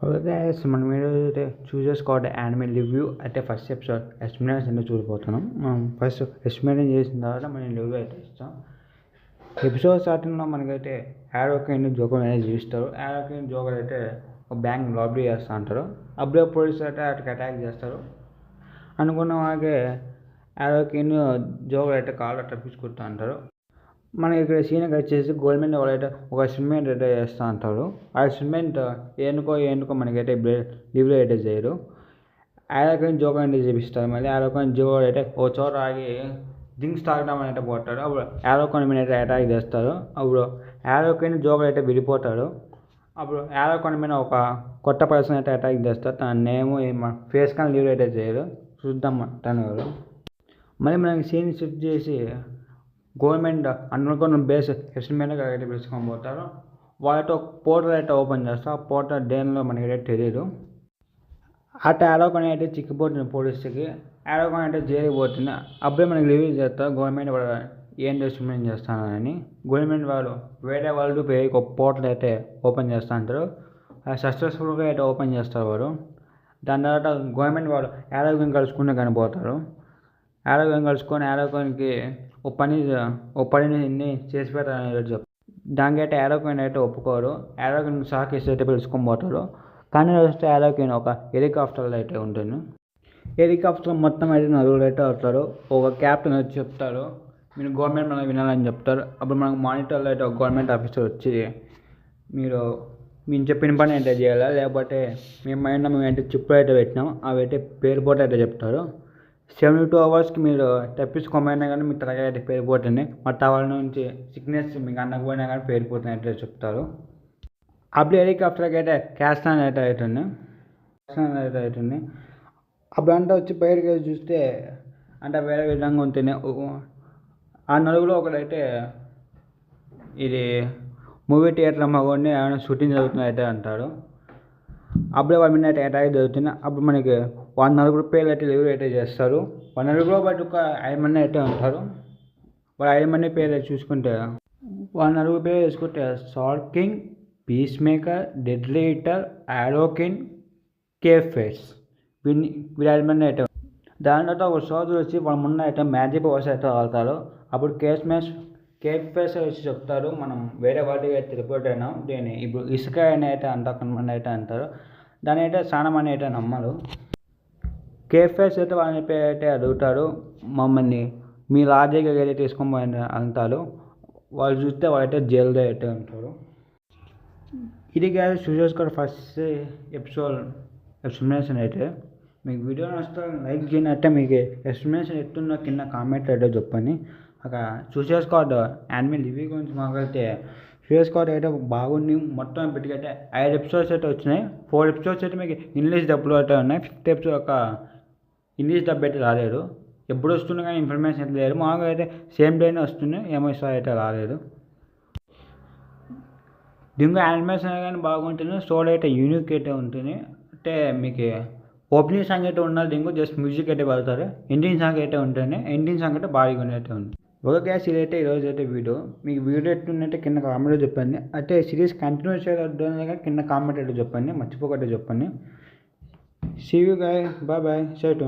Okay guys, మనం ఈరోజైతే చూస్ చేసుకోవాలి యానిమే రివ్యూ అయితే ఫస్ట్ ఎపిసోడ్ ఎస్టిమేషన్ అయితే చూడిపోతున్నాం. మనం ఫస్ట్ ఎస్టిమేషన్ చేసిన తర్వాత మనం రివ్యూ అయితే ఇస్తాం. ఎపిసోడ్ స్టార్టింగ్లో మనకైతే యారోకిన్ జోకర్ అనేది చూపిస్తారు. యారోకిన్ జోకర్ అయితే ఒక బ్యాంక్ లాబీ చేస్తూ ఉంటారు. అప్పుడే పోలీసులు అయితే అటుకి అటాక్ చేస్తారు. అనుకున్న వాళ్ళకి యారోకిన్ జోకర్ అయితే కాళ్ళు తప్పించుకుంటూ ఉంటారు. మనకి ఇక్కడ సీన్ వచ్చేసి గవర్నమెంట్ వాళ్ళైతే ఒక సిమెంట్ అయితే చేస్తూ ఉంటారు. ఆ సిమెంట్ ఏనుకో మనకైతే లివ్లో అయితే చేయరు. యారోకిన్ జోకర్ అయితే చూపిస్తారు. మళ్ళీ యారోకిన్ జోకర్ అయితే ఓ చోట ఆగి డ్రింక్స్ తాగడం అయితే పోతాడు. అప్పుడు యారోకిన్ మీద అయితే అటాక్ చేస్తారు. అప్పుడు యారోకిన్ జోకర్ అయితే విడిపోతాడు. అప్పుడు యారోకిన్ మీద ఒక కొత్త పర్సన్ అయితే అటాక్ చేస్తారు. తన నేమ్ ఫేస్ కానీ లీవ్ అయితే చేయరు. చూద్దాం తను ఎవరు. మళ్ళీ మనకి సీన్ షిఫ్ట్ చేసి గవర్నమెంట్ అనుకున్న బేస్ ఎస్టిమేట్ అయితే పిలుచుకొని పోతారు. వాళ్ళతో పోర్టల్ అయితే ఓపెన్ చేస్తారు. ఆ పోర్టల్ దేనిలో మనకి అయితే తెలియదు. అటు యారోకిన్ అయితే చిక్కిపోతుంది పోలీసుకి. యారోకిన్ అయితే జైలుకి పోతుంది. అప్పుడే మనకి రివ్యూ చేస్తారు గవర్నమెంట్ వాళ్ళు ఏం ఎస్టిమేట్ చేస్తానని. గవర్నమెంట్ వాళ్ళు వేరే వాళ్ళు ఒక పోర్టల్ అయితే ఓపెన్ చేస్తూ ఉంటారు. సక్సెస్ఫుల్గా అయితే ఓపెన్ చేస్తారు వారు. దాని తర్వాత గవర్నమెంట్ వాళ్ళు యారోకిన్ కలుసుకునే కానీ పోతారు. యారోకిన్ కలుసుకొని యారోకిన్కి ఓ పనిని చేసి పెట్టాలని చెప్తారు. దానికైతే యారోకిన్ అయితే ఒప్పుకోరు. యారోకిన్ సాకేసి అయితే పిలుచుకొని పోతారు. కానీ వస్తే యారోకిన్ ఒక హెలికాప్టర్లో అయితే ఉంటుంది. హెలికాప్టర్ మొత్తం అయితే నలుగురు అయితే వస్తారు. ఒక క్యాప్టెన్ వచ్చి చెప్తారు, మీరు గవర్నమెంట్ మనకు వినాలని చెప్తారు. అప్పుడు మనకు మానిటర్లో అయితే ఒక గవర్నమెంట్ ఆఫీసర్ వచ్చి మేము చెప్పిన పని అయితే చేయాలా, లేకపోతే మేము అయితే చిప్పులు అయితే పెట్టినాం అవి అయితే పేరుపోతే అయితే చెప్తారు. 72 అవర్స్కి మీరు తప్పించుకోమైనా కానీ మీ తలకాయ అయితే పేరిపోతుంది. మా టవల్ నుంచి సిక్నెస్ మీకు అందకపోయినా కానీ పేరిపోతుంది అయితే చెప్తారు. అప్పుడు హెలికాప్టర్కి అయితే క్యాస్టాన్ అయితే అవుతుంది. అప్పుడు అంతా వచ్చి బయటకి చూస్తే అంటే వేరే విధంగా ఉంటుంది. ఆ నలుగులో ఒకడైతే ఇది మూవీ థియేటర్ అమ్మకుండా ఏమైనా షూటింగ్ జరుగుతుంది అయితే అంటారు. అప్పుడే వాళ్ళ మీద అయితే అటాక్ జరుగుతుంది. అప్పుడు మనకి 140 పేర్లు అయితే లివ్ అయితే చేస్తారు. 140లో బట్టి ఒక 5 మంది అయితే ఉంటారు. వాళ్ళు 5 మంది పేర్లు చూసుకుంటే 140 పేర్లు చూసుకుంటే salt king, peace maker, deadly eater, యారోకిన్, కేఫేస్ వీళ్ళు 5 మంది అయితే. దాని తర్వాత ఒక సోదరు వచ్చి వాళ్ళ ముందు అయితే మ్యాజిక్ పవర్స్ అయితే వాళ్తారు. అప్పుడు కేఫేస్ వచ్చి చెప్తారు, మనం వేరే వాటికి అయితే రిపోర్ట్ అయినాం, దీన్ని ఇప్పుడు ఇసుక అని అయితే కొంతమంది అయితే అంటారు. దాని అయితే చాలా మంది అయితే నమ్మరు. కేఫేస్ అయితే వాళ్ళని అయితే అడుగుతారు, మమ్మల్ని మీ లాజిక్గా అయితే తీసుకొని పోయిన అంటారు. వాళ్ళు చూస్తే వాళ్ళైతే జైల్లో అయితే ఉంటారు. ఇది గ్యాస్ చూసేసుకోవాలి ఫస్ట్ ఎపిసోడ్ ఎక్స్ప్లెనేషన్ అయితే. మీకు వీడియో నచ్చితే లైక్ చేయనట్టే, మీకు ఎక్స్ప్లెనేషన్ ఎట్టుందో కింద కామెంట్ అయితే చెప్పండి. అక్కడ చూసేసుకోవద్దు. యానిమే రివ్యూ గురించి మాకైతే చూసేసుకోవద్దు అయితే బాగుంది. మొత్తం ఇప్పటికైతే 5 ఎపిసోడ్స్ అయితే వచ్చినాయి. 4 ఎపిసోడ్స్ అయితే మీకు ఇంగ్లీష్ డబ్బులు అయితే ఉన్నాయి. 5th ఎపిసోడ్ ఒక ఇంగ్లీష్ డబ్బు అయితే రాలేదు. ఎప్పుడు వస్తుంది కానీ ఇన్ఫర్మేషన్ అయితే లేదు. మాకు అయితే సేమ్ డేనే వస్తుంది, ఏమో అయితే రాలేదు. దీంట్లో యానిమేషన్ కానీ బాగుంటుంది. స్టోరీ అయితే యూనిక్ అయితే ఉంటుంది. అంటే మీకు ఓపెనింగ్ సాంగ్ అయితే ఉండాలి, దీనికి జస్ట్ మ్యూజిక్ అయితే వెళ్తారు. ఎండింగ్ సాంగ్ అయితే ఉంటుంది. ఎండింగ్ సాంగ్ అయితే బాగా అయితే ఉంది. ఒక గ్యాస్ ఇదైతే ఈరోజు అయితే వీడియో. మీకు వీడియో ఎట్లుందంటే కింద కామెంట్లో చెప్పండి. అయితే సిరీస్ కంటిన్యూ చేయడం కింద కామెంట్ అయితే చెప్పండి, మర్చిపోకట్టే చెప్పండి. See you guys, bye bye, stay tuned.